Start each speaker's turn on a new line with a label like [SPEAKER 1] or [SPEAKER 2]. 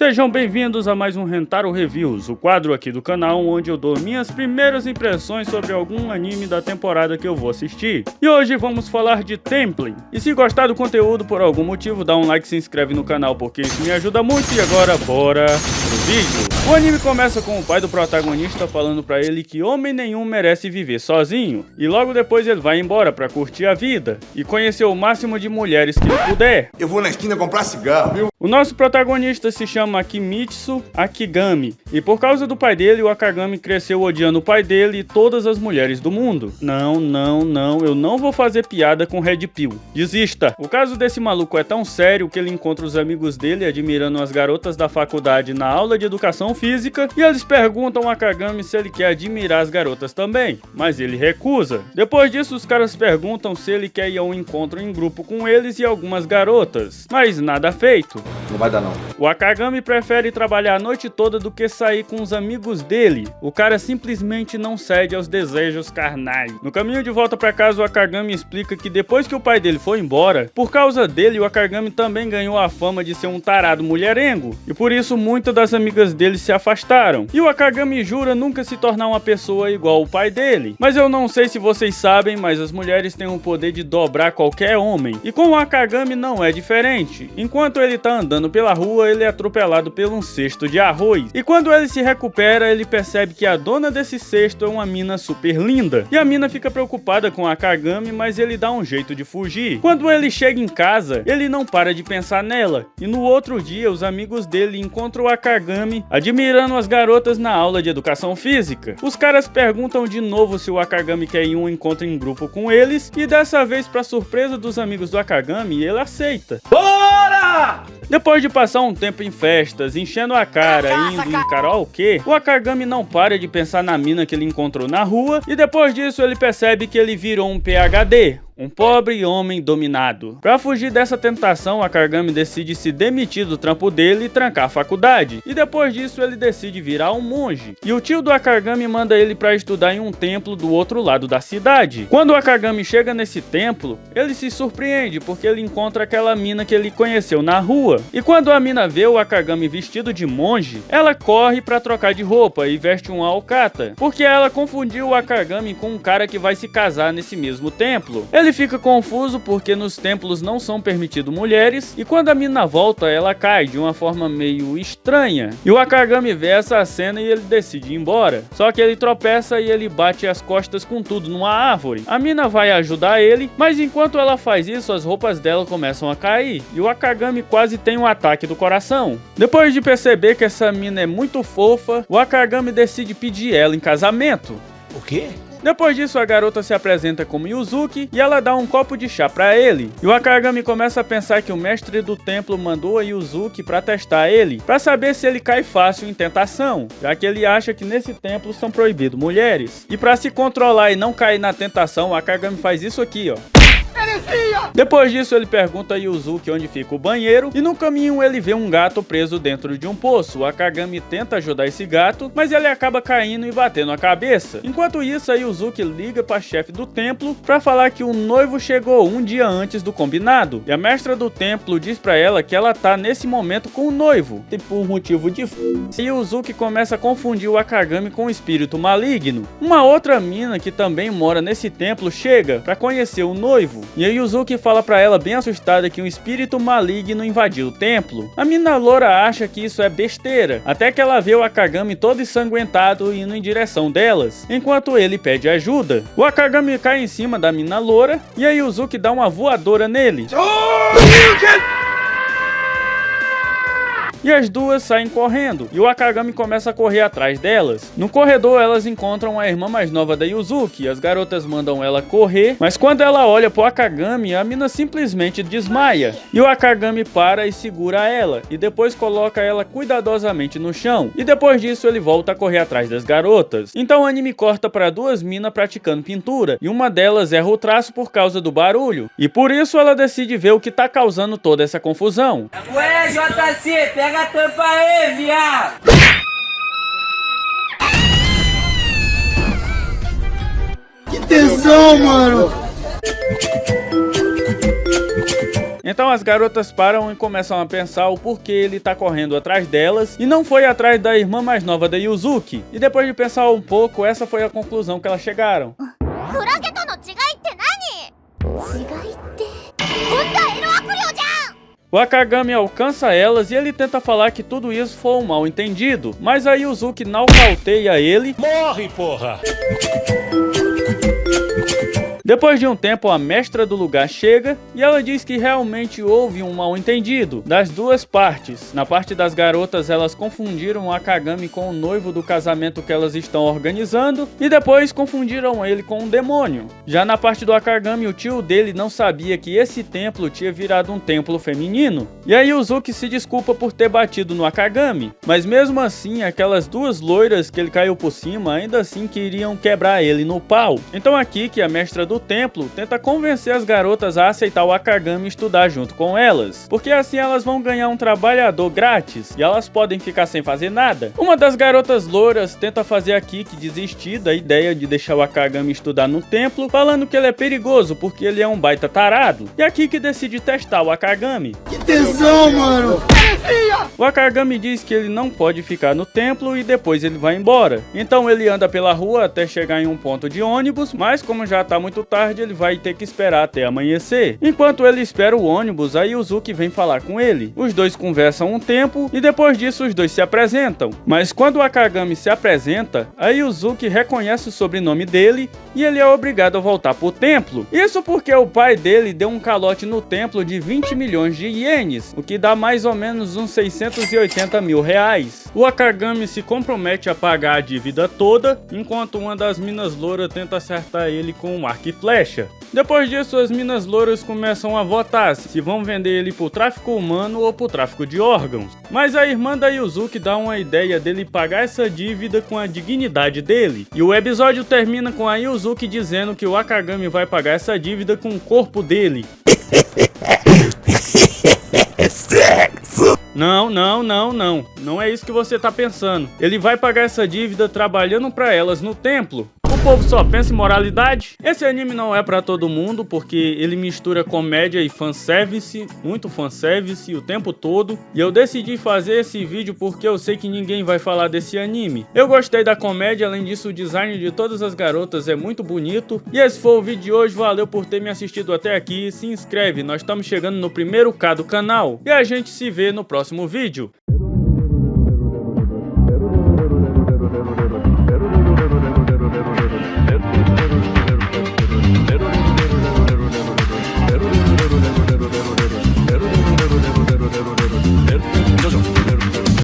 [SPEAKER 1] Sejam bem-vindos a mais um Rentaro Reviews, o quadro aqui do canal onde eu dou minhas primeiras impressões sobre algum anime da temporada que eu vou assistir. E hoje vamos falar de Temple. E se gostar do conteúdo por algum motivo, dá um like e se inscreve no canal porque isso me ajuda muito. E agora, bora pro vídeo. O anime começa com o pai do protagonista falando pra ele que homem nenhum merece viver sozinho. E logo depois ele vai embora pra curtir a vida e conhecer o máximo de mulheres que ele puder.
[SPEAKER 2] Eu vou na esquina comprar cigarro, viu?
[SPEAKER 1] O nosso protagonista se chama Akimitsu Akigami, e por causa do pai dele, o Akagami cresceu odiando o pai dele e todas as mulheres do mundo. Não, eu não vou fazer piada com Red Pill. Desista! O caso desse maluco é tão sério que ele encontra os amigos dele admirando as garotas da faculdade na aula de educação física, e eles perguntam a Akagami se ele quer admirar as garotas também, mas ele recusa. Depois disso, os caras perguntam se ele quer ir a um encontro em grupo com eles e algumas garotas, mas nada feito.
[SPEAKER 2] Não vai dar não.
[SPEAKER 1] O Akagami prefere trabalhar a noite toda do que sair com os amigos dele. O cara simplesmente não cede aos desejos carnais. No caminho de volta pra casa, o Akagami explica que depois que o pai dele foi embora, por causa dele, o Akagami também ganhou a fama de ser um tarado mulherengo, e por isso muitas das amigas dele se afastaram. E o Akagami jura nunca se tornar uma pessoa igual o pai dele. Mas eu não sei se vocês sabem, mas as mulheres têm o poder de dobrar qualquer homem. E com o Akagami não é diferente. Enquanto ele tá andando pela rua, ele é atropelado por um cesto de arroz. E quando ele se recupera, ele percebe que a dona desse cesto é uma mina super linda. E a mina fica preocupada com a Akagami, mas ele dá um jeito de fugir. Quando ele chega em casa, ele não para de pensar nela. E no outro dia, os amigos dele encontram o Akagami admirando as garotas na aula de educação física. Os caras perguntam de novo se o Akagami quer ir a um encontro em grupo com eles, e dessa vez, para surpresa dos amigos do Akagami, ele aceita.
[SPEAKER 3] Bora!
[SPEAKER 1] Depois de passar um tempo em festas, enchendo a cara, indo em karaokê, o Akagami não para de pensar na mina que ele encontrou na rua, e depois disso ele percebe que ele virou um PhD. Um pobre homem dominado. Pra fugir dessa tentação, o Akagami decide se demitir do trampo dele e trancar a faculdade. E depois disso ele decide virar um monge. E o tio do Akagami manda ele pra estudar em um templo do outro lado da cidade. Quando o Akagami chega nesse templo, ele se surpreende porque ele encontra aquela mina que ele conheceu na rua. E quando a mina vê o Akagami vestido de monge, ela corre pra trocar de roupa e veste um alcata, porque ela confundiu o Akagami com um cara que vai se casar nesse mesmo templo. Ele fica confuso porque nos templos não são permitidos mulheres, e quando a mina volta, ela cai de uma forma meio estranha. E o Akagami vê essa cena e ele decide ir embora. Só que ele tropeça e ele bate as costas com tudo numa árvore. A mina vai ajudar ele, mas enquanto ela faz isso, as roupas dela começam a cair, e o Akagami quase tem um ataque do coração. Depois de perceber que essa mina é muito fofa, o Akagami decide pedir ela em casamento.
[SPEAKER 3] O quê?
[SPEAKER 1] Depois disso, a garota se apresenta como Yuzuki e ela dá um copo de chá pra ele. E o Akagami começa a pensar que o mestre do templo mandou a Yuzuki pra testar ele, pra saber se ele cai fácil em tentação, já que ele acha que nesse templo são proibidas mulheres. E pra se controlar e não cair na tentação, o Akagami faz isso aqui, ó. Depois disso, ele pergunta a Yuzuki onde fica o banheiro, e no caminho ele vê um gato preso dentro de um poço. O Akagami tenta ajudar esse gato, mas ele acaba caindo e batendo a cabeça. Enquanto isso, a Yuzuki liga para a chefe do templo para falar que o noivo chegou um dia antes do combinado, e a mestra do templo diz para ela que ela tá nesse momento com o noivo, e por motivo de e Yuzuki começa a confundir o Akagami com um espírito maligno. Uma outra mina que também mora nesse templo chega para conhecer o noivo, e a Yuzuki fala pra ela bem assustada que um espírito maligno invadiu o templo. A mina loura acha que isso é besteira, até que ela vê o Akagami todo ensanguentado indo em direção delas, enquanto ele pede ajuda. O Akagami cai em cima da mina loura, e a Yuzuki dá uma voadora nele. E as duas saem correndo, e o Akagami começa a correr atrás delas. No corredor, elas encontram a irmã mais nova da Yuzuki, as garotas mandam ela correr, mas quando ela olha pro Akagami, a mina simplesmente desmaia. E o Akagami para e segura ela, e depois coloca ela cuidadosamente no chão, e depois disso ele volta a correr atrás das garotas. Então o anime corta para duas minas praticando pintura, e uma delas erra o traço por causa do barulho, e por isso ela decide ver o que tá causando toda essa confusão.
[SPEAKER 3] Ué, JC, pega a tampa aí, viado!
[SPEAKER 4] Que tesão, mano!
[SPEAKER 1] Então as garotas param e começam a pensar o porquê ele tá correndo atrás delas e não foi atrás da irmã mais nova da Yuzuki. E depois de pensar um pouco, essa foi a conclusão que elas chegaram. O Akagami alcança elas e ele tenta falar que tudo isso foi um mal entendido, mas a Yuzuki nocauteia ele.
[SPEAKER 4] Morre, porra!
[SPEAKER 1] Depois de um tempo, a mestra do lugar chega e ela diz que realmente houve um mal-entendido das duas partes. Na parte das garotas, elas confundiram o Akagami com o noivo do casamento que elas estão organizando e depois confundiram ele com um demônio. Já na parte do Akagami, o tio dele não sabia que esse templo tinha virado um templo feminino. E a Yuzuki se desculpa por ter batido no Akagami, mas mesmo assim, aquelas duas loiras que ele caiu por cima ainda assim queriam quebrar ele no pau. Então aqui que a mestra do templo tenta convencer as garotas a aceitar o Akagami e estudar junto com elas, porque assim elas vão ganhar um trabalhador grátis e elas podem ficar sem fazer nada. Uma das garotas louras tenta fazer a Kiki desistir da ideia de deixar o Akagami estudar no templo, falando que ele é perigoso porque ele é um baita tarado. E a Kiki decide testar o Akagami.
[SPEAKER 2] Que tesão, mano!
[SPEAKER 1] O Akagami diz que ele não pode ficar no templo e depois ele vai embora. Então ele anda pela rua até chegar em um ponto de ônibus, mas como já tá muito tarde, ele vai ter que esperar até amanhecer. Enquanto ele espera o ônibus, a Yuzuki vem falar com ele. Os dois conversam um tempo e depois disso os dois se apresentam. Mas quando o Akagami se apresenta, a Yuzuki reconhece o sobrenome dele e ele é obrigado a voltar pro templo. Isso porque o pai dele deu um calote no templo de 20 milhões de ienes, o que dá mais ou menos uns 680 mil reais. O Akagami se compromete a pagar a dívida toda, enquanto uma das minas louras tenta acertar ele com um arco e flecha. Depois disso, as minas louras começam a votar se vão vender ele por tráfico humano ou por tráfico de órgãos. Mas a irmã da Yuzuki dá uma ideia dele pagar essa dívida com a dignidade dele. E o episódio termina com a Yuzuki dizendo que o Akagami vai pagar essa dívida com o corpo dele. Não é isso que você tá pensando. Ele vai pagar essa dívida trabalhando pra elas no templo. O povo só pensa em moralidade. Esse anime não é pra todo mundo, porque ele mistura comédia e fanservice, muito fanservice o tempo todo. E eu decidi fazer esse vídeo porque eu sei que ninguém vai falar desse anime. Eu gostei da comédia, além disso o design de todas as garotas é muito bonito. E esse foi o vídeo de hoje, valeu por ter me assistido até aqui. Se inscreve, nós estamos chegando no primeiro K do canal. E a gente se vê no próximo vídeo.